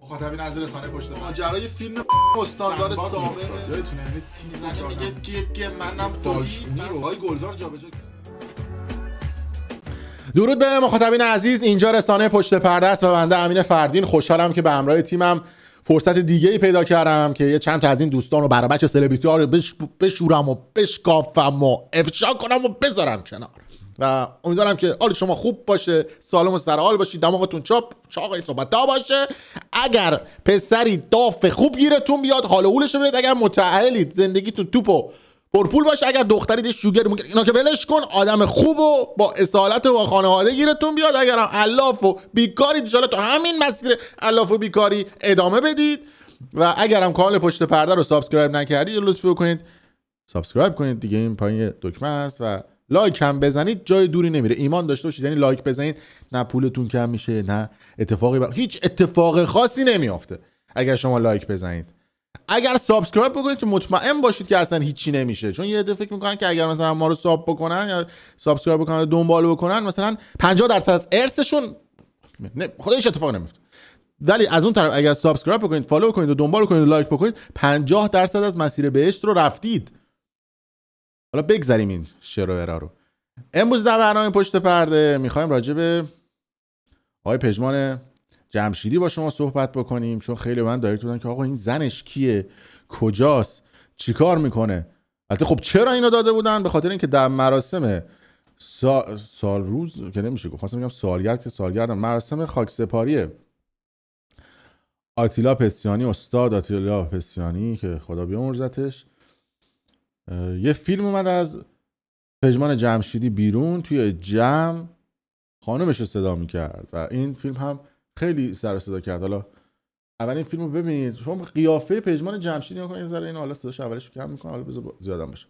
مخاطبین از رسانه پشت پرده ماجرای فیلم استاندار سابق یادتونه تیم میگه منم داشمی رو های گلزار جابجا کرد. درود به مخاطبین عزیز، اینجا رسانه پشت پرده است و بنده امین فردین خوشحالم که به همراه تیمم فرصت دیگه‌ای پیدا کردم که یه چند تا از این دوستان رو برای بچه سلبریتی ها رو بشورم و بشکافم و افشا کنم و بذارم کنار و امیدوارم که حال شما خوب باشه، سالم و سرحال باشید، دماغتون چاق این صحبت ها باشه. اگر پسری داف خوب گیرتون بیاد حال و حولش رو بدید، اگر متأهلید زندگیتون توپ و پرپول باشه، اگر دختری شوگر اینا که ولش کن، آدم خوب و با اصالت و با خانواده گیرتون بیاد. اگر هم الاف و بیکاری ان شاءالله تو همین مسیر الاف و بیکاری ادامه بدید و اگر هم کانال پشت پرده رو سابسکرایب نکردید لطفی بکنید سابسکرایب کنید دیگه. این پایین دکمه است و لایک هم بزنید، جای دوری نمیره. ایمان داشته باشید، یعنی لایک بزنید نه پولتون کم میشه نه هیچ اتفاق خاصی نمیافته اگر شما لایک بزنید. اگر سابسکرایب بکنید که مطمئن باشید که اصلا هیچی نمیشه، چون یه عده فکر میکنن که اگر مثلا ما رو ساب بکنن یا سابسکرایب بکنن دنبال بکنن مثلا 50% از ارثشون خدا هیچ اتفاق نمیفته. ولی از اون طرف اگر سابسکرایب بکنید، فالو بکنید و دنبال کنید و لایک بکنید 50% از مسیر بهشت رو رفتید. حالا بگذاریم این شر و ارا رو. امروز در برنامه پشت پرده میخوایم راجع به آقای پژمان جمشیدی با شما صحبت بکنیم، چون خیلی من دایرکت بودن که آقا این زنش کیه، کجاست، چیکار میکنه. البته خب چرا اینو داده بودن؟ به خاطر اینکه در مراسم سال روز که نمیشه گفت، خواستم بگم سالگرد که سالگرد، مراسم خاکسپاری آتیلا پسیانی، استاد آتیلا پسیانی که خدا بیامرزتش، یه فیلم اومد از پژمان جمشیدی بیرون، توی جمع خانمش رو صدا میکرد و این فیلم هم خیلی سر و صدا کرد. حالا اولین فیلم رو ببینید، شما قیافه پژمان جمشیدی نگاه کنید، یه ذره اینو حالا صداش اولش کم میکنه، حالا بذار زیادم باشه،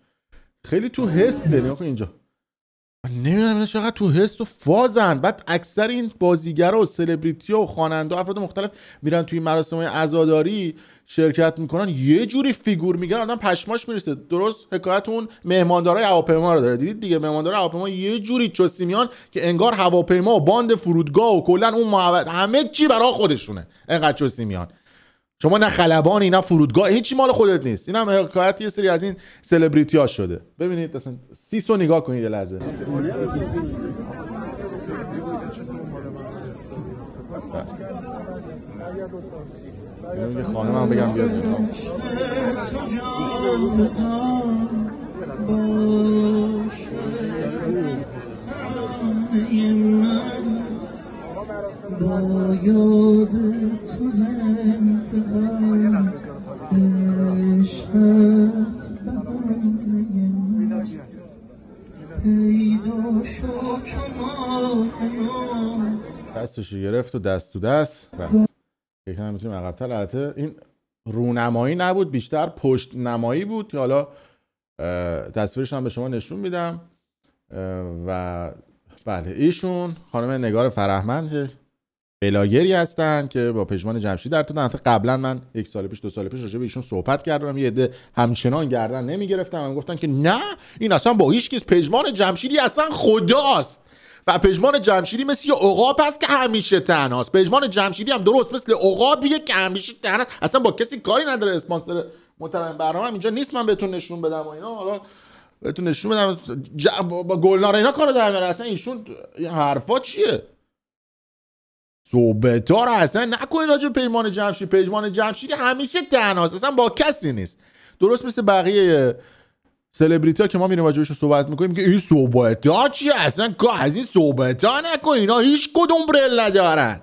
خیلی تو حسه. نگاه کن اینجا، نمیدونم اینا چقدر تو حس و فازن. بعد اکثر این بازیگرا و سلبریتی‌ها و خواننده و افراد مختلف میرن توی مراسم‌های عزاداری شرکت میکنن، یه جوری فیگور میگیرن آدم پشماش میرسه. درست حکایت اون مهماندارای هواپیما رو داره، دیدید دیگه؟ مهماندارای هواپیما یه جوری چوسی میان که انگار هواپیما و باند فرودگاه و کلا اون همه چی برای خودشونه، انقدر چوسی میان. شما نه خلبانی نه فرودگاه، هیچی مال خودت نیست. این هم حکایت یه سری از این سلبریتی ها شده. ببینید اصلا سیسو نگاه کنید یه لحظه. یه خانم هم بگم بیاد دستشو گرفت و دست تو دست یکی هم میتونیم عقب‌تر. البته این رونمایی نبود، بیشتر پشت نمایی بود که حالا تصویرش هم به شما نشون میدم. و بله ایشون خانم نگار فرهمند بلاگری هستن که با پژمان جمشیدی در ارتباطن. حتی قبلا من یک سال پیش 2 سال پیش راجع به ایشون صحبت کردم، یه عده همچنان گردن نمیگرفتن، گفتن که نه این اصلا با هیچ کس، پژمان جمشیدی اصلا خداست و پژمان جمشیدی مثل یه عقاب هست که همیشه تنهاست. پژمان جمشیدی هم درست مثل عقابیه که همیشه تنهاست، اصلا با کسی کاری نداره. اسپانسر محترم برنامه اینجا نیست من بهتون نشون بدم و اینا، حالا بهتون نشون بدم با گلنار اینا کارو در میاره. اصلا ایشون این حرفا چیه؟ صحبتا رو اصلا نکنید راجع به پژمان جمشیدی. پژمان جمشیدی همیشه تنهاست، اصلا با کسی نیست. درست مثل بقیه سلبریتی ها که ما میریم راجعشون صحبت میکنیم که این صحبتا چیه، اصلا از این صحبتا نکن، اینا هیچ کدوم برل ندارن.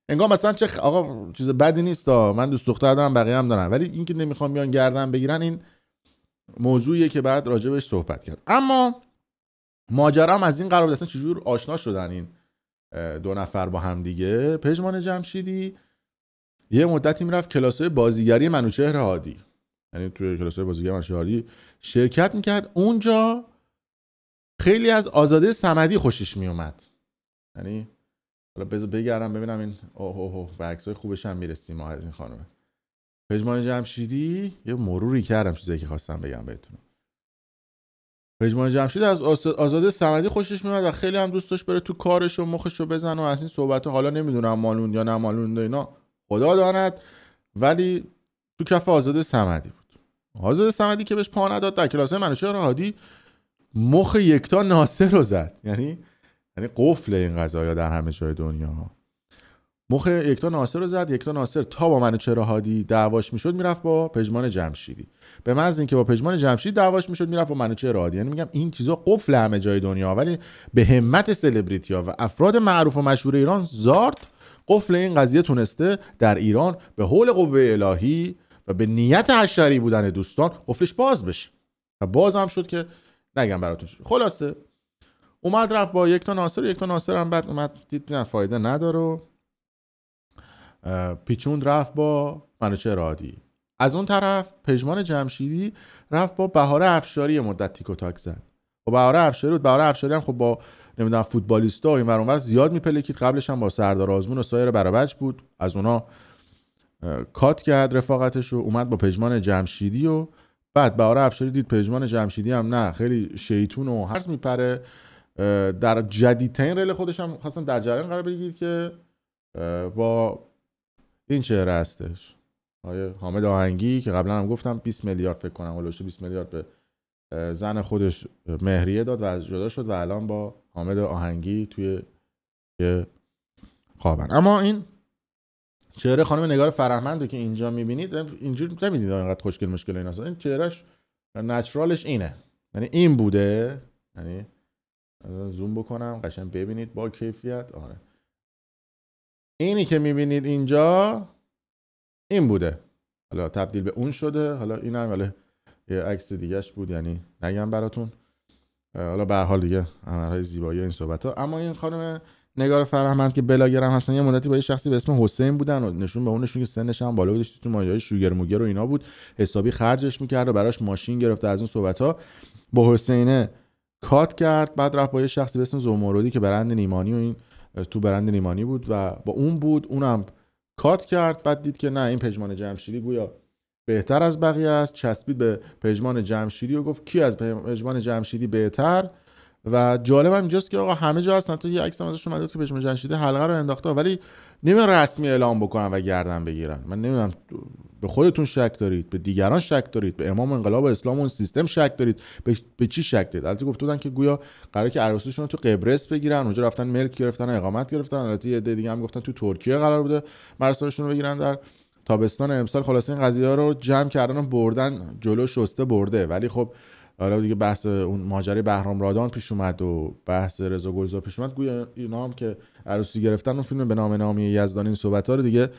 انگار مثلا آقا چیز بدی نیست، من دوست دختر دارم بقیه هم دارن، ولی این که نمیخوام بیان گردن بگیرن این موضوعیه که بعد راجبش صحبت کرد. اما ماجرا هم از این قرار بود اصلا چجور آشنا شدن این 2 نفر با هم دیگه. پژمان جمشیدی یه مدتی میرفت کلاس‌های بازیگری منوچهر هادی، یعنی توی کلاس‌های بازیگری منوچهر هادی شرکت میکرد. اونجا خیلی از آزاده صمدی خوشش میومد. یعنی حالا بذار بگردم ببینم این به عکسای خوبش هم میرسیم ما از این خانم پژمان جمشیدی. یه مروری کردم چیزایی که خواستم بگم بهتون. پژمان جمشیدی از آزاده صمدی خوشش میاد و خیلی هم دوست داشت بره تو کارش و مخش رو بزنه و از این صحبت. حالا نمیدونم مالون یا نه مالون اینا خدا داند. ولی تو کف آزاده صمدی بود. آزاده صمدی که بهش پا نداد در کلاسه منوچهر هادی مخ یکتا ناصر رو زد. یعنی قفل این قضایا در همه جای دنیا. مخ یکتا ناصر رو زد. یکتا ناصر تا با منوچهر هادی دعواش میشد میرفت با پژمان جمشیدی. به محض اینکه با پژمان جمشیدی دعواش میشد میرفت با منوچهر هادی. یعنی میگم این چیزا قفل همه جای دنیا، ولی به همت سلبریتی‌ها و افراد معروف و مشهور ایران زارت قفل این قضیه تونسته در ایران به حول قوه الهی و به نیت حشری بودن دوستان قفلش باز بشه و باز هم شد که نگم براتون شد. خلاصه اومد رفت با یکتا ناصر هم بعد اومد دید نه فایده نداره و پیچوند رفت با منوچهر هادی. از اون طرف پژمان جمشیدی رفت با بهار افشاری مدت تیک و تاک زد. با بهار افشاری هم خب با نمیدونم فوتبالیستا و این ور اونور زیاد میپلکید. قبلش هم با سردار آزمون و سایر برابچ بود. از اونا کات کرد رفاقتش رو، اومد با پژمان جمشیدی و بعد بهار افشاری دید پژمان جمشیدی هم نه خیلی شیطون و هرس میپره. در جدیدترین ریل خودش هم خواستم در جریان قرار بگیرید که با این چهره هستش آقای حامد آهنگی که قبلا هم گفتم 20 میلیارد فکر کنم ولوش 20 میلیارد به زن خودش مهریه داد و از جدا شد و الان با حامد آهنگی توی خوابن. اما این چهره خانم نگار فرهمند که اینجا میبینید اینجوری نمیدید اینقدر خوشگل مشکل این اصلا. این چهرهش نچرالش اینه، یعنی این بوده. یعنی زوم بکنم قشنگ ببینید با کیفیت. آره اینی که میبینید اینجا این بوده، حالا تبدیل به اون شده. حالا این هم حالا یه عکس دیگهش بود، یعنی نگم براتون. حالا به هر حال دیگه عملهای زیبایی این صحبت‌ها. اما این خانم نگار فرهمند که بلاگر هم هستن، یه مدتی با یه شخصی به اسم حسین بودن و نشون به اونشون که سنش هم بالا بود، تو مایه‌های شوگر موگر و اینا بود، حسابی خرجش می‌کرد و براش ماشین گرفته از اون صحبت‌ها. با حسینه کات کرد، بعد رفت با یه شخصی به اسم زومورودی که برند نیمانی و این تو برند نیمانی بود و با اون بود، اونم کات کرد. بعد دید که نه این پژمان جمشیدی گویا بهتر از بقیه است، چسبید به پژمان جمشیدی و گفت کی از پژمان جمشیدی بهتر. و جالب هم اینجاست که آقا همه جا هستن. تو یه عکس هم ازش اومد که پژمان جمشیدی حلقه رو انداخته، ولی نمیان رسمی اعلام بکنن و گردن بگیرن. من نمیدونم به خودتون شک دارید، به دیگران شک دارید، به امام انقلاب اسلام و اون سیستم شک دارید، به چی شک دارید؟ البته گفته بودن که گویا قراره که عروسیشون رو تو قبرس بگیرن، اونجا رفتن ملک گرفتن، اقامت گرفتن. البته یه دیگه هم گفتن تو ترکیه قرار بوده مراسمشون رو بگیرن در تابستان امسال. خلاص این قضیه ها رو جمع کردن و بردن جلو، شسته برده. ولی خب حالا دیگه بحث اون ماجرای بهرام رادان پیش اومد و بحث رضا گلزار پیش اومد، گویا اینا هم که عروسی گرفتن اون فیلم به نام نامی یزدانی این صحبت‌ها رو دیگه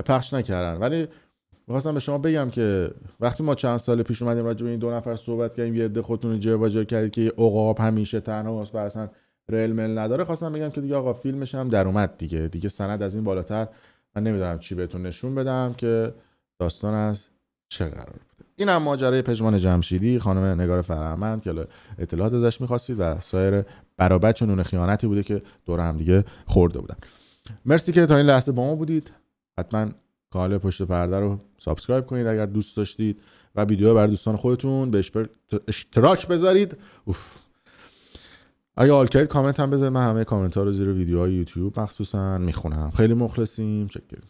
پخش نکردن. ولی می‌خواستم به شما بگم که وقتی ما چند سال پیش اومدیم راجع به این دو نفر صحبت کردیم، یه عده خودتون جر و جر کردید که عقاب همیشه تنهاست و اصلا ریل مل نداره، خواستم بگم که دیگه آقا فیلمش هم در اومد دیگه سند از این بالاتر من نمیدونم چی بهتون نشون بدم که داستان از چه قرار بوده. این هم ماجرای پژمان جمشیدی، خانم نگار فرهمند که اطلاعات ازش می‌خواستید و سایر برابچ و نون خیانتی بوده که دور هم دیگه خورده بودن. مرسی که تا این لحظه با ما بودید. حتما کانال پشت پرده رو سابسکرایب کنید اگر دوست داشتید و ویدیو برای دوستان خودتون به اشتراک بذارید. اگه حال کردید کامنت هم بذارید، من همه کامنت ها رو زیر ویدیوهای یوتیوب مخصوصا میخونم. خیلی مخلصیم، چکریم.